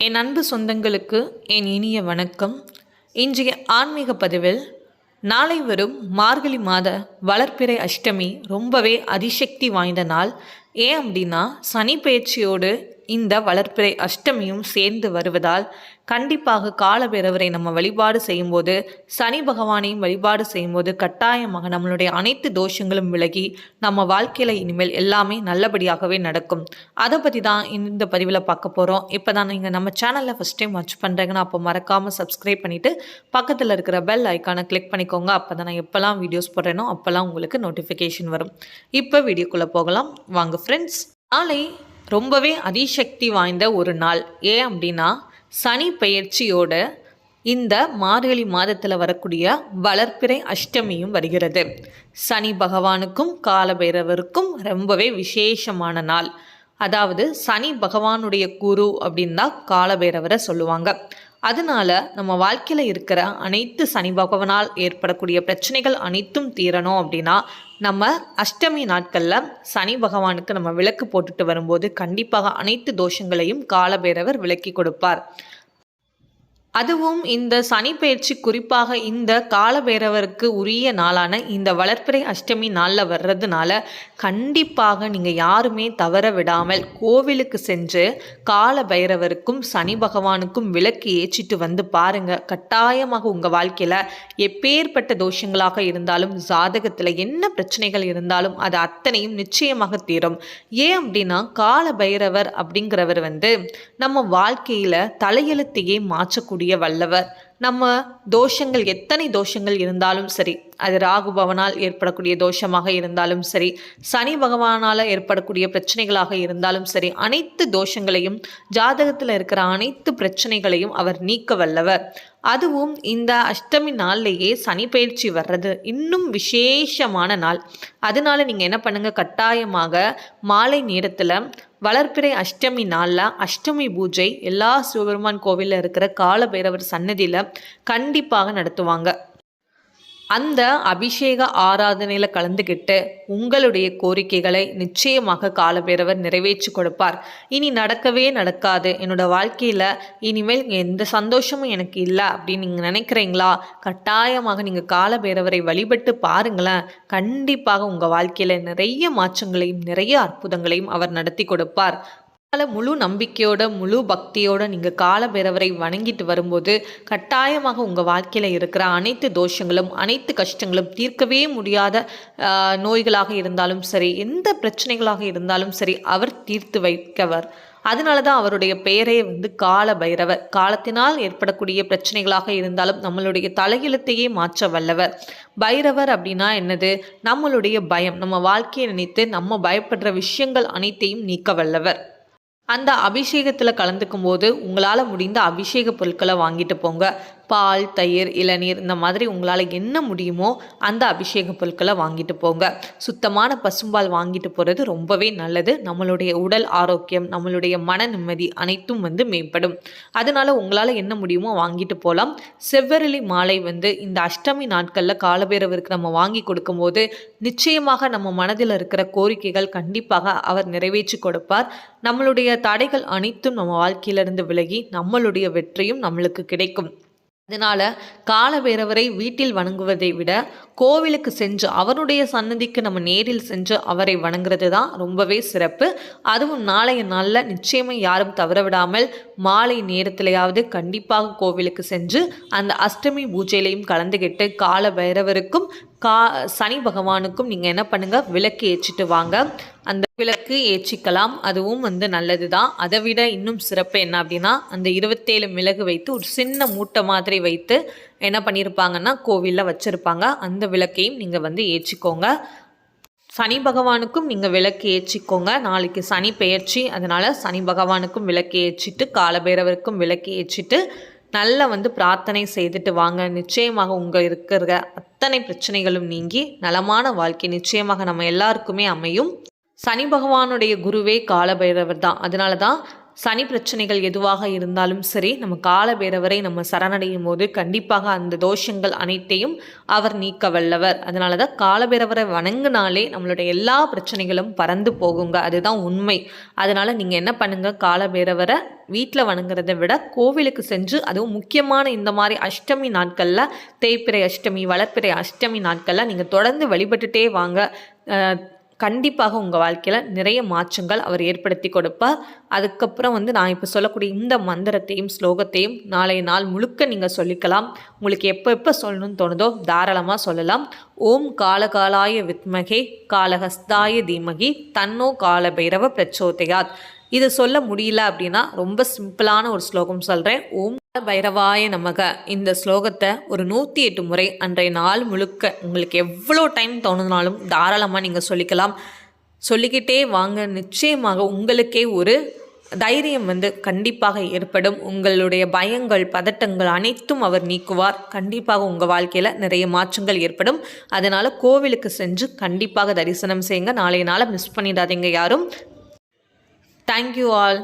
என் அன்பு சொந்தங்களுக்கு என் இனிய வணக்கம். இன்றைய ஆன்மீக பதிவில் நாளை வரும் மார்கழி மாத வளர்ப்பிறை அஷ்டமி ரொம்பவே அதிசக்தி வாய்ந்த நாள். ஏன் அப்படின்னா சனி பயிற்சியோடு இந்த வளர்ப்பிறை அஷ்டமியும் சேர்ந்து வருவதால் கண்டிப்பாக காலபைரவரை நம்ம வழிபாடு செய்யும்போது, சனி பகவானையும் வழிபாடு செய்யும்போது கட்டாயமாக நம்மளுடைய அனைத்து தோஷங்களும் விலகி நம்ம வாழ்க்கையில் இனிமேல் எல்லாமே நல்லபடியாகவே நடக்கும். அதை பற்றி தான் இந்த பதிவில் பார்க்க போகிறோம். இப்போ தான் நீங்கள் நம்ம சேனலில் ஃபஸ்ட் டைம் வாட்ச் பண்ணுறீங்கன்னா அப்போ மறக்காமல் சப்ஸ்கிரைப் பண்ணிவிட்டு பக்கத்தில் இருக்கிற பெல் ஐக்கானை கிளிக் பண்ணிக்கோங்க. அப்போ தான் நான் எப்போல்லாம் வீடியோஸ் போடுறேனோ அப்போல்லாம் உங்களுக்கு நோட்டிஃபிகேஷன் வரும். இப்போ வீடியோக்குள்ளே போகலாம் வாங்க ஃப்ரெண்ட்ஸ். நாளை ரொம்பவே அதிசக்தி வாய்ந்த ஒரு நாள். ஏன் அப்படின்னா சனி பெயர்ச்சியோட இந்த மார்கழி மாதத்தில் வரக்கூடிய வளர்ப்பிறை அஷ்டமியும் வருகிறது. சனி பகவானுக்கும் காலபைரவருக்கும் ரொம்பவே விசேஷமான நாள். அதாவது சனி பகவானுடைய குரு அப்படின்னு தான் காலபைரவரை சொல்லுவாங்க. அதனால நம்ம வாழ்க்கையில் இருக்கிற அனைத்து சனி பகவானால் ஏற்படக்கூடிய பிரச்சனைகள் அனைத்தும் தீரணும் அப்படின்னா நம்ம அஷ்டமி நாட்களில் சனி பகவானுக்கு நம்ம விளக்கு போட்டுட்டு வரும்போது கண்டிப்பாக அனைத்து தோஷங்களையும் காலபைரவர் விலக்கி கொடுப்பார். அதுவும் இந்த சனி பயிற்சி குறிப்பாக இந்த காலபைரவருக்கு உரிய நாளான இந்த வளர்ப்பிறை அஷ்டமி நாளில் வர்றதுனால கண்டிப்பாக நீங்கள் யாருமே தவற விடாமல் கோவிலுக்கு சென்று காலபைரவருக்கும் சனி பகவானுக்கும் விளக்கு ஏற்றிட்டு வந்து பாருங்கள். கட்டாயமாக உங்கள் வாழ்க்கையில் எப்பேற்பட்ட தோஷங்களாக இருந்தாலும், ஜாதகத்தில் என்ன பிரச்சனைகள் இருந்தாலும் அது அத்தனையும் நிச்சயமாக தீரும். ஏன் அப்படின்னா காலபைரவர் அப்படிங்கிறவர் நம்ம வாழ்க்கையில் தலையெழுத்தையே மாற்றக்கூடிய வல்லவர். நம்ம தோஷங்கள் எத்தனை தோஷங்கள் இருந்தாலும் சரி, அது ராகு பவனால் ஏற்படக்கூடிய தோஷமாக இருந்தாலும் சரி, சனி பகவானால் ஏற்படக்கூடிய பிரச்சனைகளாக இருந்தாலும் சரி, அனைத்து தோஷங்களையும் ஜாதகத்தில் இருக்கிற அனைத்து பிரச்சனைகளையும் அவர் நீக்க வல்லவர். அதுவும் இந்த அஷ்டமி நாள்லேயே சனி பயிற்சி வர்றது இன்னும் விசேஷமான நாள். அதனால நீங்கள் என்ன பண்ணுங்கள், கட்டாயமாக மாலை நேரத்தில் வளர்ப்பிறை அஷ்டமி நாளில் அஷ்டமி பூஜை எல்லா சிவபெருமான் கோவிலில் இருக்கிற காலபைரவர் சன்னதியில் கண்டிப்பாக நடத்துவாங்க. அந்த அபிஷேக ஆராதனையில் கலந்துக்கிட்டு உங்களுடைய கோரிக்கைகளை நிச்சயமாக காலபைரவர் நிறைவேற்றி கொடுப்பார். இனி நடக்கவே நடக்காது, என்னோட வாழ்க்கையில் இனிமேல் எந்த சந்தோஷமும் எனக்கு இல்லை அப்படின்னு நீங்கள் நினைக்கிறீங்களா? கட்டாயமாக நீங்கள் காலபைரவரை வழிபட்டு பாருங்களேன். கண்டிப்பாக உங்கள் வாழ்க்கையில் நிறைய மாற்றங்களையும் நிறைய அற்புதங்களையும் அவர் நடத்தி கொடுப்பார். முழு நம்பிக்கையோட முழு பக்தியோட நீங்கள் காலபைரவரை வணங்கிட்டு வரும்போது கட்டாயமாக உங்கள் வாழ்க்கையில் இருக்கிற அனைத்து தோஷங்களும் அனைத்து கஷ்டங்களும் தீர்க்கவே முடியாத நோய்களாக இருந்தாலும் சரி, எந்த பிரச்சனைகளாக இருந்தாலும் சரி அவர் தீர்த்து வைக்கவர். அதனால தான் அவருடைய பெயரே காலபைரவர். காலத்தினால் ஏற்படக்கூடிய பிரச்சனைகளாக இருந்தாலும் நம்மளுடைய தலையெழுத்தையே மாற்ற வல்லவர். பைரவர் அப்படின்னா என்னது? நம்மளுடைய பயம், நம்ம வாழ்க்கையை நினைத்து நம்ம பயப்படுற விஷயங்கள் அனைத்தையும் நீக்க வல்லவர். அந்த அபிஷேகத்தில் கலந்துக்கும் போது உங்களால் முடிந்த அபிஷேக பொருட்களை வாங்கிட்டு போங்க. பால், தயிர், இளநீர், இந்த மாதிரி உங்களால் என்ன முடியுமோ அந்த அபிஷேக பொருட்களை வாங்கிட்டு போங்க. சுத்தமான பசும்பால் வாங்கிட்டு போகிறது ரொம்பவே நல்லது. நம்மளுடைய உடல் ஆரோக்கியம், நம்மளுடைய மன நிம்மதி அனைத்தும் மேம்படும். அதனால் உங்களால் என்ன முடியுமோ வாங்கிட்டு போகலாம். செவ்வரளி மாலை இந்த அஷ்டமி நாட்களில் காலபைரவருக்கு நம்ம வாங்கி கொடுக்கும்போது நிச்சயமாக நம்ம மனதில் இருக்கிற கோரிக்கைகள் கண்டிப்பாக அவர் நிறைவேற்றி கொடுப்பார். நம்மளுடைய தடைகள் அனைத்தும் நம்ம வாழ்க்கையிலிருந்து விலகி நம்மளுடைய வெற்றியும் நம்மளுக்கு கிடைக்கும். அதனால் காலபைரவரை வீட்டில் வணங்குவதை விட கோவிலுக்கு சென்று அவருடைய சன்னதிக்கு நம்ம நேரில் சென்று அவரை வணங்குறது தான் ரொம்பவே சிறப்பு. அதுவும் நாளைய நாளில் நிச்சயமாக யாரும் தவற விடாமல் மாலை நேரத்திலேயாவது கண்டிப்பாக கோவிலுக்கு சென்று அந்த அஷ்டமி பூஜையிலையும் கலந்துக்கிட்டு காலபைரவருக்கும் சனி பகவானுக்கும் நீங்கள் என்ன பண்ணுங்கள், விளக்கு ஏற்றிட்டு வாங்க. அந்த விளக்கு ஏற்றிக்கலாம், அதுவும் நல்லது தான். அதை விட இன்னும் சிறப்பு என்ன அப்படின்னா அந்த 27 மிளகு வைத்து ஒரு சின்ன மூட்டை மாதிரி வைத்து என்ன பண்ணியிருப்பாங்கன்னா கோவிலில் வச்சுருப்பாங்க. அந்த விளக்கையும் நீங்கள் ஏற்றிக்கோங்க. சனி பகவானுக்கும் நீங்கள் விளக்கு ஏற்றிக்கோங்க. நாளைக்கு சனி பெயர்ச்சி, அதனால் சனி பகவானுக்கும் விளக்கு ஏற்றிட்டு காலபைரவருக்கும் விளக்கு ஏற்றிட்டு நல்லா பிரார்த்தனை செய்துட்டு வாங்க. நிச்சயமாக உங்கள் இருக்கிற அத்தனை பிரச்சனைகளும் நீங்கி நலமான வாழ்க்கை நிச்சயமாக நம்ம எல்லாருக்குமே அமையும். சனி பகவானுடைய குருவே காலபைரவர் தான். அதனால தான் சனி பிரச்சனைகள் எதுவாக இருந்தாலும் சரி, நம்ம காலபைரவரை நம்ம சரணடையும் போது கண்டிப்பாக அந்த தோஷங்கள் அனைத்தையும் அவர் நீக்க வல்லவர். அதனால தான் காலபைரவரை வணங்கினாலே நம்மளுடைய எல்லா பிரச்சனைகளும் பறந்து போகுங்க. அதுதான் உண்மை. அதனால் நீங்கள் என்ன பண்ணுங்கள், காலபைரவரை வீட்டில் வணங்குறதை விட கோவிலுக்கு சென்று, அதுவும் முக்கியமான இந்த மாதிரி அஷ்டமி நாட்களில், தேய்பிறை அஷ்டமி, வளர்ப்பிறை அஷ்டமி நாட்களில் நீங்கள் தொடர்ந்து வழிபட்டுட்டே வாங்க. கண்டிப்பாக உங்கள் வாழ்க்கையில் நிறைய மாற்றங்கள் அவர் ஏற்படுத்தி கொடுப்பார். அதுக்கப்புறம் நான் இப்போ சொல்லக்கூடிய இந்த மந்திரத்தையும் ஸ்லோகத்தையும் நாளைய நாள் முழுக்க நீங்கள் சொல்லிக்கலாம். உங்களுக்கு எப்போ சொல்லணும்னு தோணுதோ தாராளமாக சொல்லலாம். ஓம் காலகாலாய வித்மகே காலஹஸ்தாய தீமகி தன்னோ காலபைரவ பிரச்சோதயாத். இது சொல்ல முடியல அப்படின்னா ரொம்ப சிம்பிளான ஒரு ஸ்லோகம் சொல்கிறேன். ஓம் பைரவாய நமக. இந்த ஸ்லோகத்தை ஒரு 108 முறை அன்றைய நாள் முழுக்க உங்களுக்கு எவ்வளோ டைம் தோணுனாலும் தாராளமாக நீங்கள் சொல்லிக்கலாம். சொல்லிக்கிட்டே வாங்க. நிச்சயமாக உங்களுக்கே ஒரு தைரியம் கண்டிப்பாக ஏற்படும். உங்களுடைய பயங்கள், பதட்டங்கள் அனைத்தும் அவர் நீக்குவார். கண்டிப்பாக உங்கள் வாழ்க்கையில் நிறைய மாற்றங்கள் ஏற்படும். அதனால் கோவிலுக்கு சென்று கண்டிப்பாக தரிசனம் செய்யுங்க. நாளைய நாளை மிஸ் பண்ணிடாதீங்க யாரும். Thank you all.